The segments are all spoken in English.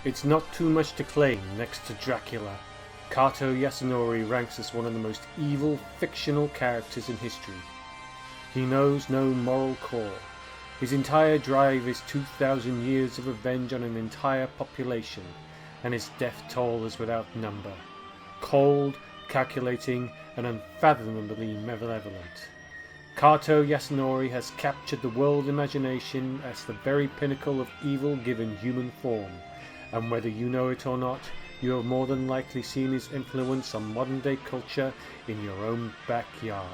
It's not too much to claim, next to Dracula, Kato Yasonori ranks as one of the most evil fictional characters in history. He knows no moral core. His entire drive is 2,000 years of revenge on an entire population, and his death toll is without number. Cold, calculating, and unfathomably malevolent. Kato Yasonori has captured the world imagination as the very pinnacle of evil given human form, and whether you know it or not, you have more than likely seen his influence on modern day culture in your own backyard.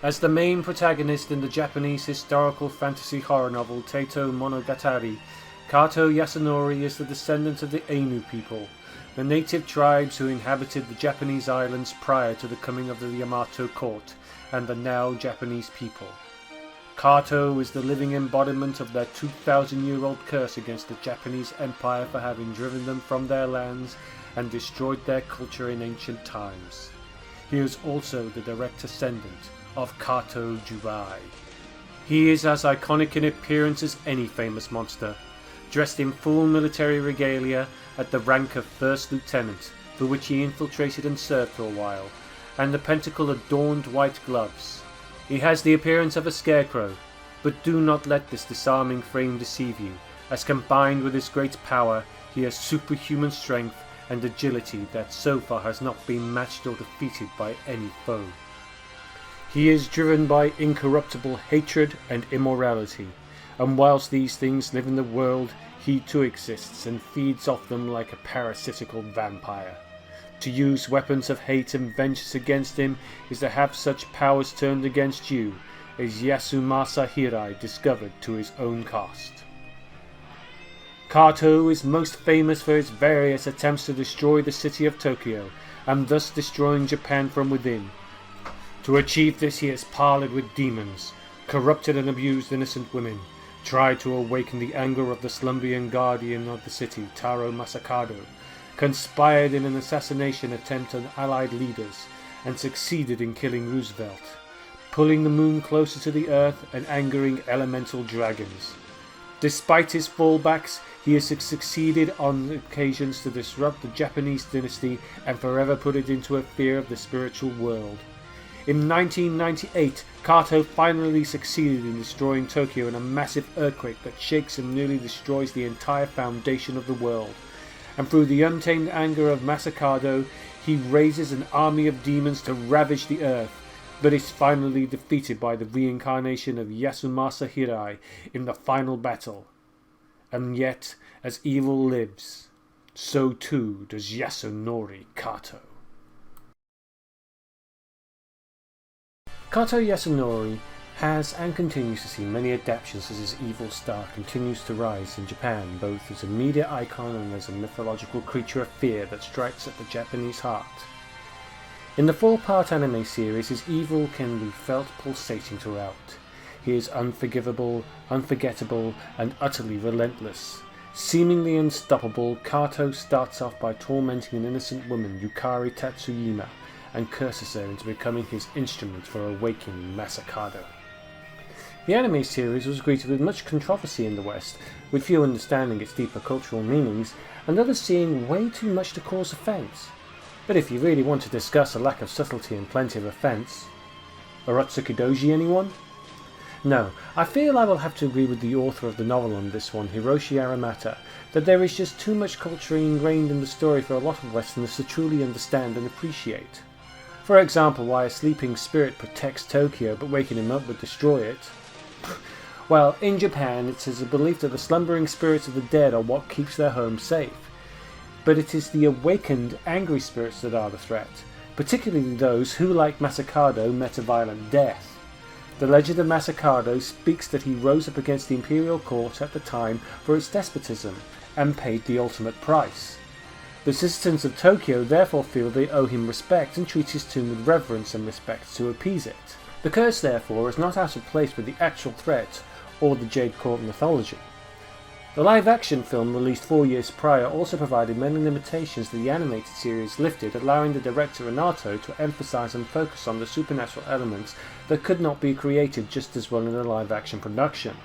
As the main protagonist in the Japanese historical fantasy horror novel Teito Monogatari, Kato Yasonori is the descendant of the Ainu people, the native tribes who inhabited the Japanese islands prior to the coming of the Yamato court and the now Japanese people. Kato is the living embodiment of their 2,000-year-old curse against the Japanese Empire for having driven them from their lands and destroyed their culture in ancient times. He is also the direct descendant of Kato Jubai. He is as iconic in appearance as any famous monster, dressed in full military regalia at the rank of First Lieutenant, for which he infiltrated and served for a while, and the pentacle adorned white gloves. He has the appearance of a scarecrow, but do not let this disarming frame deceive you, as combined with his great power, he has superhuman strength and agility that so far has not been matched or defeated by any foe. He is driven by incorruptible hatred and immorality, and whilst these things live in the world, he too exists and feeds off them like a parasitical vampire. To use weapons of hate and vengeance against him is to have such powers turned against you, as Yasumasa Hirai discovered to his own cost. Kato is most famous for his various attempts to destroy the city of Tokyo, and thus destroying Japan from within. To achieve this he has parleyed with demons, corrupted and abused innocent women, tried to awaken the anger of the slumbering guardian of the city, Taro Masakado, conspired in an assassination attempt on Allied leaders, and succeeded in killing Roosevelt, pulling the moon closer to the earth and angering elemental dragons. Despite his fallbacks, he has succeeded on occasions to disrupt the Japanese dynasty and forever put it into a fear of the spiritual world. In 1998, Kato finally succeeded in destroying Tokyo in a massive earthquake that shakes and nearly destroys the entire foundation of the world. And through the untamed anger of Masakado, he raises an army of demons to ravage the earth, but is finally defeated by the reincarnation of Yasumasa Hirai in the final battle. And yet, as evil lives, so too does Yasunori Kato. Kato Yasunori has and continues to see many adaptations as his evil star continues to rise in Japan, both as a media icon and as a mythological creature of fear that strikes at the Japanese heart. In the 4-part anime series, his evil can be felt pulsating throughout. He is unforgivable, unforgettable, and utterly relentless. Seemingly unstoppable, Kato starts off by tormenting an innocent woman, Yukari Tatsuyama, and curses her into becoming his instrument for awakening Masakado. The anime series was greeted with much controversy in the West, with few understanding its deeper cultural meanings, and others seeing way too much to cause offence. But if you really want to discuss a lack of subtlety and plenty of offence... Urotsuki Doji, anyone? No, I feel I will have to agree with the author of the novel on this one, Hiroshi Aramata, that there is just too much culture ingrained in the story for a lot of Westerners to truly understand and appreciate. For example, why a sleeping spirit protects Tokyo but waking him up would destroy it. Well, in Japan it is a belief that the slumbering spirits of the dead are what keeps their home safe. But it is the awakened, angry spirits that are the threat, particularly those who, like Masakado, met a violent death. The legend of Masakado speaks that he rose up against the imperial court at the time for its despotism, and paid the ultimate price. The citizens of Tokyo therefore feel they owe him respect and treat his tomb with reverence and respect to appease it. The curse therefore is not out of place with the actual threat or the Jade Court mythology. The live-action film released 4 years prior also provided many limitations that the animated series lifted, allowing the director Renato to emphasize and focus on the supernatural elements that could not be created just as well in a live-action production.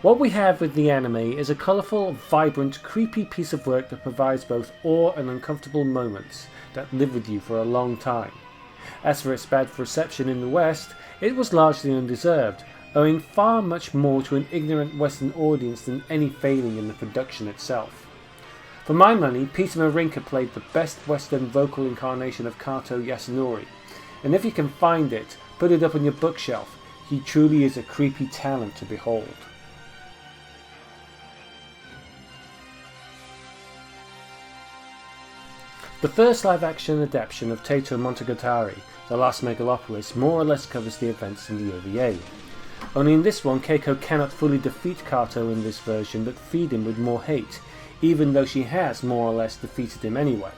What we have with the anime is a colourful, vibrant, creepy piece of work that provides both awe and uncomfortable moments that live with you for a long time. As for its bad reception in the West, it was largely undeserved, owing far much more to an ignorant Western audience than any failing in the production itself. For my money, Peter Marinka played the best Western vocal incarnation of Kato Yasonori, and if you can find it, put it up on your bookshelf. He truly is a creepy talent to behold. The first live-action adaptation of Teito Monogatari, The Last Megalopolis, more or less covers the events in the OVA. Only in this one, Keiko cannot fully defeat Kato in this version, but feed him with more hate, even though she has more or less defeated him anyway.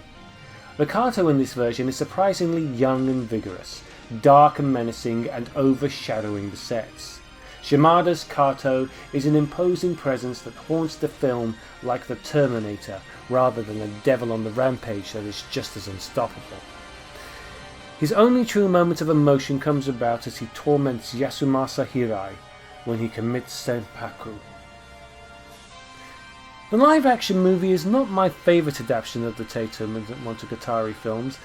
The Kato in this version is surprisingly young and vigorous, dark and menacing, and overshadowing the sets. Shimada's Kato is an imposing presence that haunts the film like the Terminator, rather than a devil on the rampage that is just as unstoppable. His only true moment of emotion comes about as he torments Yasumasa Hirai when he commits senpaku. The live-action movie is not my favourite adaptation of the Teito Monogatari films,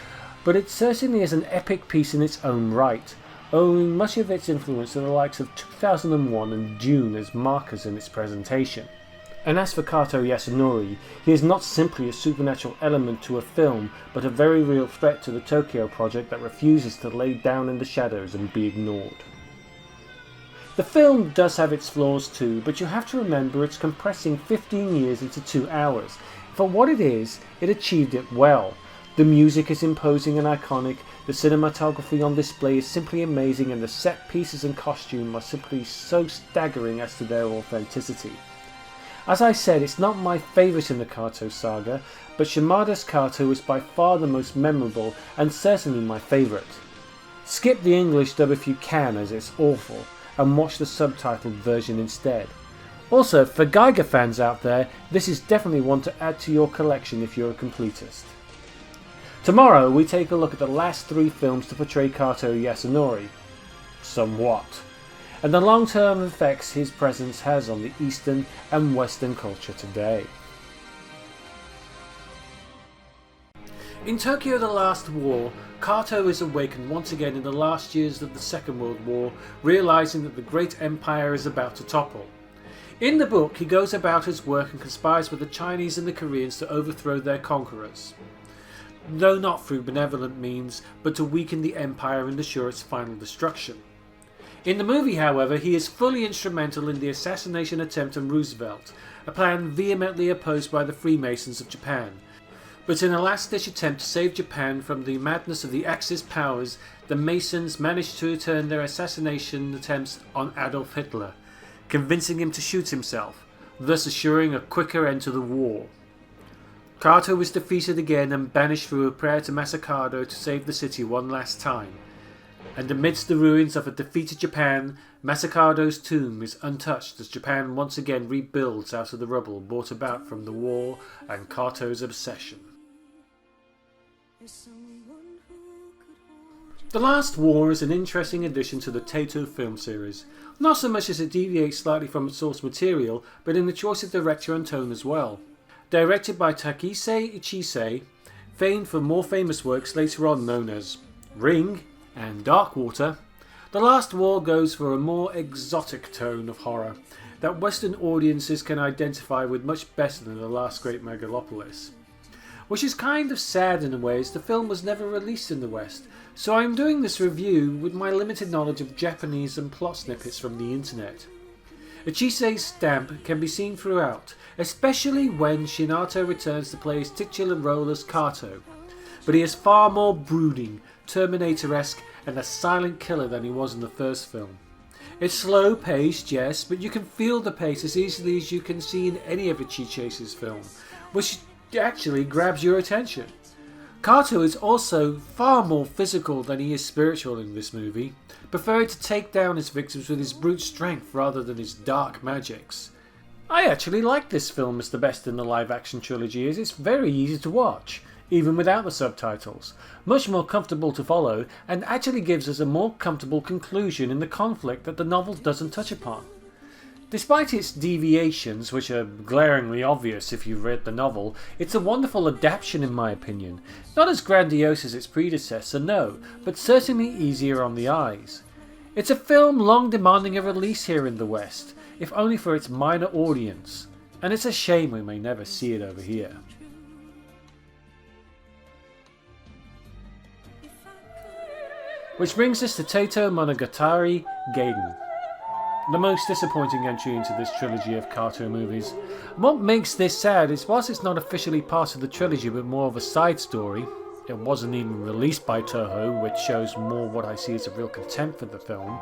but it certainly is an epic piece in its own right, owing much of its influence to the likes of 2001 and Dune as markers in its presentation. And as for Kato Yasonori, he is not simply a supernatural element to a film, but a very real threat to the Tokyo project that refuses to lay down in the shadows and be ignored. The film does have its flaws too, but you have to remember it's compressing 15 years into 2 hours. For what it is, it achieved it well. The music is imposing and iconic, the cinematography on display is simply amazing, and the set pieces and costume are simply so staggering as to their authenticity. As I said, it's not my favourite in the Kato saga, but Shimada's Kato is by far the most memorable and certainly my favourite. Skip the English dub if you can, as it's awful, and watch the subtitled version instead. Also, for Geiger fans out there, this is definitely one to add to your collection if you're a completist. Tomorrow we take a look at the last 3 films to portray Kato Yasonori, somewhat, and the long-term effects his presence has on the Eastern and Western culture today. In Tokyo the Last War, Kato is awakened once again in the last years of the Second World War, realising that the great empire is about to topple. In the book, he goes about his work and conspires with the Chinese and the Koreans to overthrow their conquerors, though not through benevolent means, but to weaken the empire and assure its final destruction. In the movie, however, he is fully instrumental in the assassination attempt on Roosevelt, a plan vehemently opposed by the Freemasons of Japan. But in a last-ditch attempt to save Japan from the madness of the Axis powers, the Masons managed to turn their assassination attempts on Adolf Hitler, convincing him to shoot himself, thus assuring a quicker end to the war. Kato was defeated again and banished through a prayer to Masakado to save the city one last time. And amidst the ruins of a defeated Japan, Masakado's tomb is untouched as Japan once again rebuilds out of the rubble brought about from the war and Kato's obsession. The Last War is an interesting addition to the Teito film series, not so much as it deviates slightly from its source material, but in the choice of director and tone as well. Directed by Takise Ichise, famed for more famous works later on known as Ring and Darkwater, The Last War goes for a more exotic tone of horror that Western audiences can identify with much better than The Last Great Megalopolis. Which is kind of sad in a way, as the film was never released in the West, so I am doing this review with my limited knowledge of Japanese and plot snippets from the internet. Ichise's stamp can be seen throughout, especially when Shinato returns to play his titular role as Kato, but he is far more brooding, Terminator-esque, and a silent killer than he was in the first film. It's slow-paced, yes, but you can feel the pace as easily as you can see in any of Ichise's film, which actually grabs your attention. Kato is also far more physical than he is spiritual in this movie, preferring to take down his victims with his brute strength rather than his dark magics. I actually like this film as the best in the live-action trilogy, as it's very easy to watch, even without the subtitles, much more comfortable to follow, and actually gives us a more comfortable conclusion in the conflict that the novel doesn't touch upon. Despite its deviations, which are glaringly obvious if you've read the novel, it's a wonderful adaptation in my opinion. Not as grandiose as its predecessor, no, but certainly easier on the eyes. It's a film long demanding a release here in the West, if only for its minor audience, and it's a shame we may never see it over here. Which brings us to Teito Monogatari Gaiden, the most disappointing entry into this trilogy of Kato movies. What makes this sad is whilst it's not officially part of the trilogy but more of a side story, it wasn't even released by Toho, which shows more what I see as a real contempt for the film,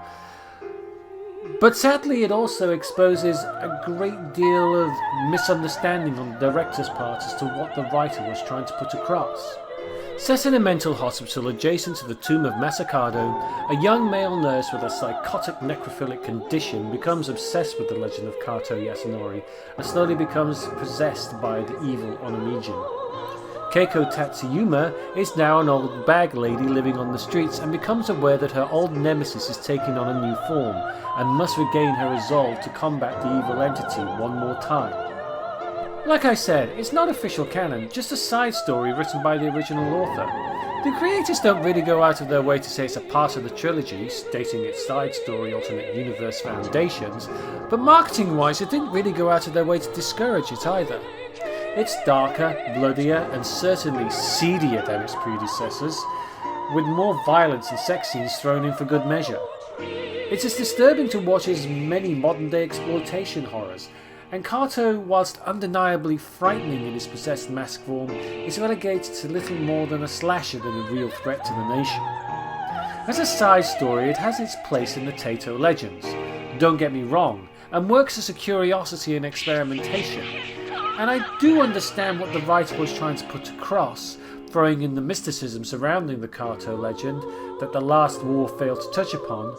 but sadly it also exposes a great deal of misunderstanding on the director's part as to what the writer was trying to put across. Set in a mental hospital adjacent to the tomb of Masakado, a young male nurse with a psychotic necrophilic condition becomes obsessed with the legend of Kato Yasonori and slowly becomes possessed by the evil Onomigen. Keiko Tatsuyuma is now an old bag lady living on the streets and becomes aware that her old nemesis is taking on a new form and must regain her resolve to combat the evil entity one more time. Like I said, it's not official canon, just a side story written by the original author. The creators don't really go out of their way to say it's a part of the trilogy, stating its side story alternate universe foundations, but marketing wise it didn't really go out of their way to discourage it either. It's darker, bloodier and certainly seedier than its predecessors, with more violence and sex scenes thrown in for good measure. It's as disturbing to watch as many modern day exploitation horrors, and Kato, whilst undeniably frightening in his possessed mask form, is relegated to little more than a slasher than a real threat to the nation. As a side story, it has its place in the Teito legends, don't get me wrong, and works as a curiosity and experimentation. And I do understand what the writer was trying to put across, throwing in the mysticism surrounding the Kato legend that the last war failed to touch upon,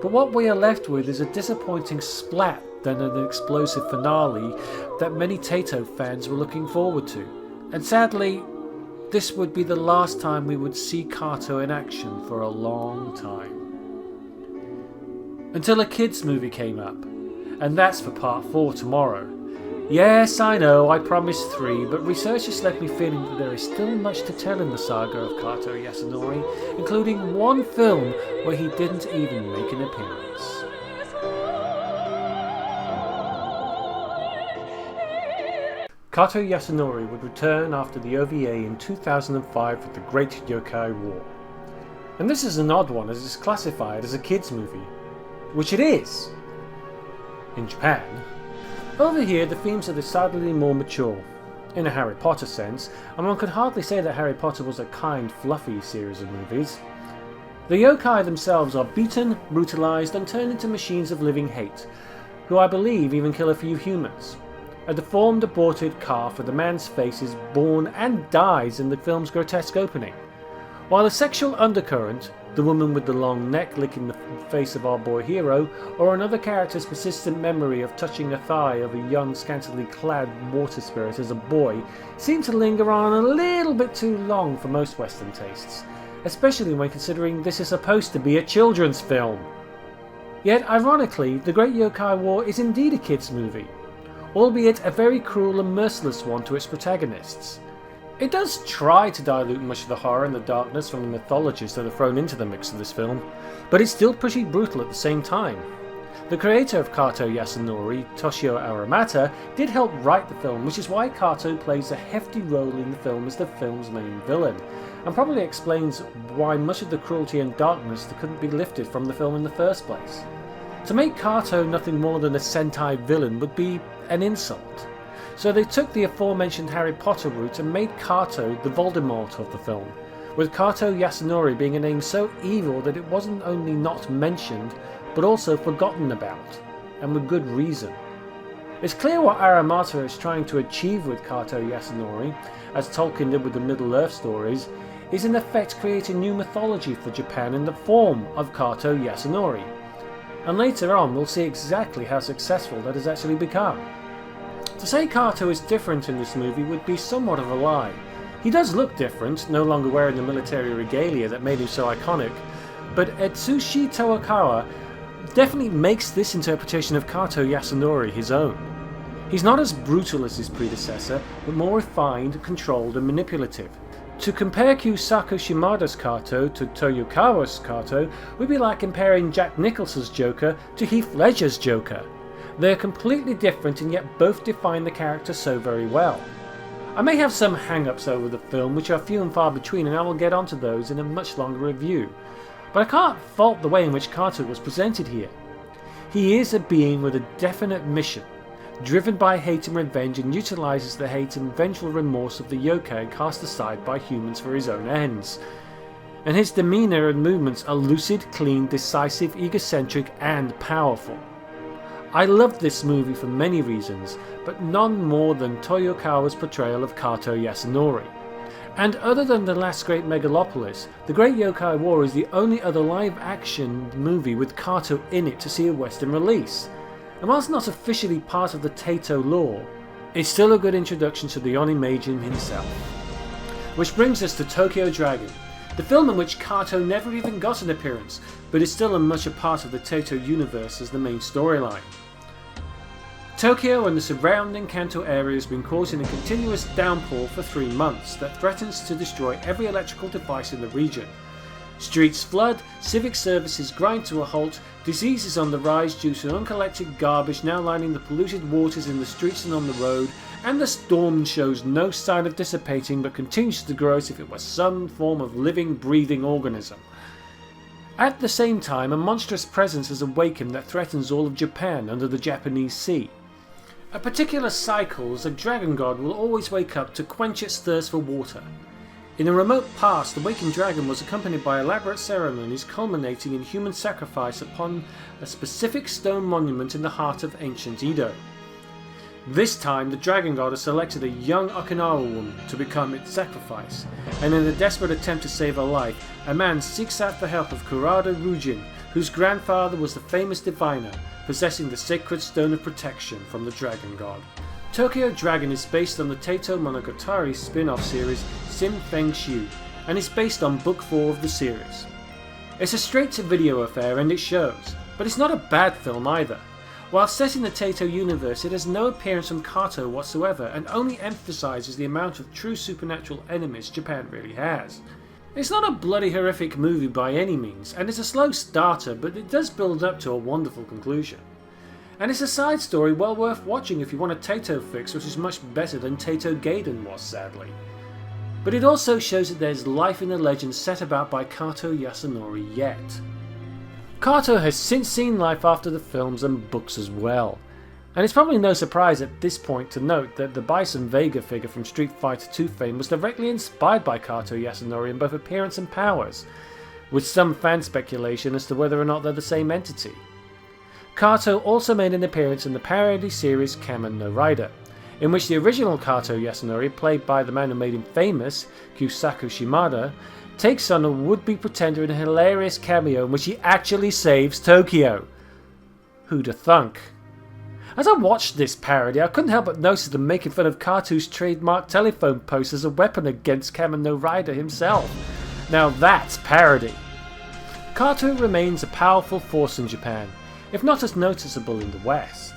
but what we are left with is a disappointing splat than an explosive finale that many Teito fans were looking forward to. And sadly, this would be the last time we would see Kato in action for a long time. Until a kids movie came up, and that's for part 4 tomorrow. Yes, I know, I promised 3, but researchers left me feeling that there is still much to tell in the saga of Kato Yasonori, including one film where he didn't even make an appearance. Kato Yasonori would return after the OVA in 2005 with the Great Yokai War. And this is an odd one as it's classified as a kids movie, which it is, in Japan. Over here the themes are decidedly more mature, in a Harry Potter sense, and one could hardly say that Harry Potter was a kind, fluffy series of movies. The yokai themselves are beaten, brutalized and turned into machines of living hate, who I believe even kill a few humans. A deformed, aborted calf with a man's face is born and dies in the film's grotesque opening. While a sexual undercurrent, the woman with the long neck licking the face of our boy hero, or another character's persistent memory of touching a thigh of a young, scantily clad water spirit as a boy, seem to linger on a little bit too long for most Western tastes, especially when considering this is supposed to be a children's film. Yet, ironically, The Great Yokai War is indeed a kids' movie, albeit a very cruel and merciless one to its protagonists. It does try to dilute much of the horror and the darkness from the mythologies that are thrown into the mix of this film, but it's still pretty brutal at the same time. The creator of Kato Yasonori, Toshio Aramata, did help write the film, which is why Kato plays a hefty role in the film as the film's main villain, and probably explains why much of the cruelty and darkness that couldn't be lifted from the film in the first place. To make Kato nothing more than a Sentai villain would be an insult. So they took the aforementioned Harry Potter route and made Kato the Voldemort of the film, with Kato Yasonori being a name so evil that it wasn't only not mentioned, but also forgotten about, and with good reason. It's clear what Aramata is trying to achieve with Kato Yasonori, as Tolkien did with the Middle-earth stories, is in effect creating new mythology for Japan in the form of Kato Yasonori. And later on we'll see exactly how successful that has actually become. To say Kato is different in this movie would be somewhat of a lie. He does look different, no longer wearing the military regalia that made him so iconic, but Etsushi Toakawa definitely makes this interpretation of Kato Yasonori his own. He's not as brutal as his predecessor, but more refined, controlled and manipulative. To compare Kyusako Shimada's Kato to Toyokawa's Kato would be like comparing Jack Nicholson's Joker to Heath Ledger's Joker. They are completely different and yet both define the character so very well. I may have some hang-ups over the film which are few and far between, and I will get onto those in a much longer review. But I can't fault the way in which Kato was presented here. He is a being with a definite mission, driven by hate and revenge, and utilises the hate and vengeful remorse of the yokai cast aside by humans for his own ends. And his demeanour and movements are lucid, clean, decisive, egocentric and powerful. I loved this movie for many reasons, but none more than Toyokawa's portrayal of Kato Yasunori. And other than The Last Great Megalopolis, The Great Yokai War is the only other live-action movie with Kato in it to see a Western release. And whilst not officially part of the Teito lore, it's still a good introduction to the Onimeijin himself. Which brings us to Tokyo Dragon, the film in which Kato never even got an appearance, but is still much a part of the Teito universe as the main storyline. Tokyo and the surrounding Kanto area has been caught in a continuous downpour for 3 months that threatens to destroy every electrical device in the region. Streets flood, civic services grind to a halt, disease is on the rise due to uncollected garbage now lining the polluted waters in the streets and on the road, and the storm shows no sign of dissipating but continues to grow as if it was some form of living, breathing organism. At the same time, a monstrous presence has awakened that threatens all of Japan under the Japanese Sea. At particular cycles, a dragon god will always wake up to quench its thirst for water. In a remote past, the waking dragon was accompanied by elaborate ceremonies culminating in human sacrifice upon a specific stone monument in the heart of ancient Edo. This time, the dragon god has selected a young Okinawa woman to become its sacrifice, and in a desperate attempt to save her life, a man seeks out the help of Kurada Rujin, whose grandfather was the famous diviner, possessing the sacred stone of protection from the dragon god. Tokyo Dragon is based on the Teito Monogatari spin-off series Sim Feng Shu, and is based on book 4 of the series. It's a straight-to-video affair and it shows, but it's not a bad film either. While set in the Teito universe, it has no appearance from Kato whatsoever and only emphasises the amount of true supernatural enemies Japan really has. It's not a bloody horrific movie by any means, and it's a slow starter, but it does build up to a wonderful conclusion. And it's a side story well worth watching if you want a Teito fix, which is much better than Teito Gaiden was, sadly. But it also shows that there's life in the legend set about by Kato Yasunori yet. Kato has since seen life after the films and books as well, and it's probably no surprise at this point to note that the Bison Vega figure from Street Fighter II fame was directly inspired by Kato Yasunori in both appearance and powers, with some fan speculation as to whether or not they're the same entity. Kato also made an appearance in the parody series Commando Rider, in which the original Kato Yasunori, played by the man who made him famous, Kyusako Shimada, takes on a would-be pretender in a hilarious cameo in which he actually saves Tokyo. Who'da thunk? As I watched this parody, I couldn't help but notice them making fun of Kato's trademark telephone post as a weapon against Commando Rider himself. Now that's parody. Kato remains a powerful force in Japan, if not as noticeable in the West.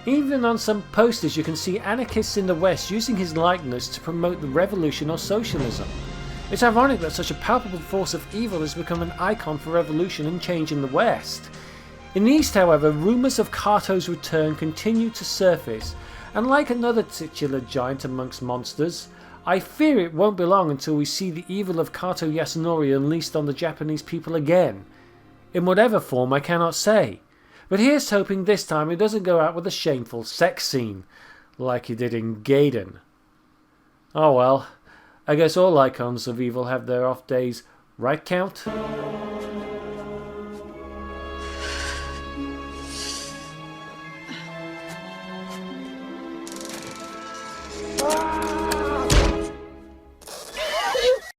Even on some posters you can see anarchists in the West using his likeness to promote the revolution or socialism. It's ironic that such a palpable force of evil has become an icon for revolution and change in the West. In the East, however, rumours of Kato's return continue to surface, and like another titular giant amongst monsters, I fear it won't be long until we see the evil of Kato Yasunori unleashed on the Japanese people again. In whatever form I cannot say, but here's hoping this time he doesn't go out with a shameful sex scene, like he did in Gaiden. Oh well, I guess all icons of evil have their off days, right Count?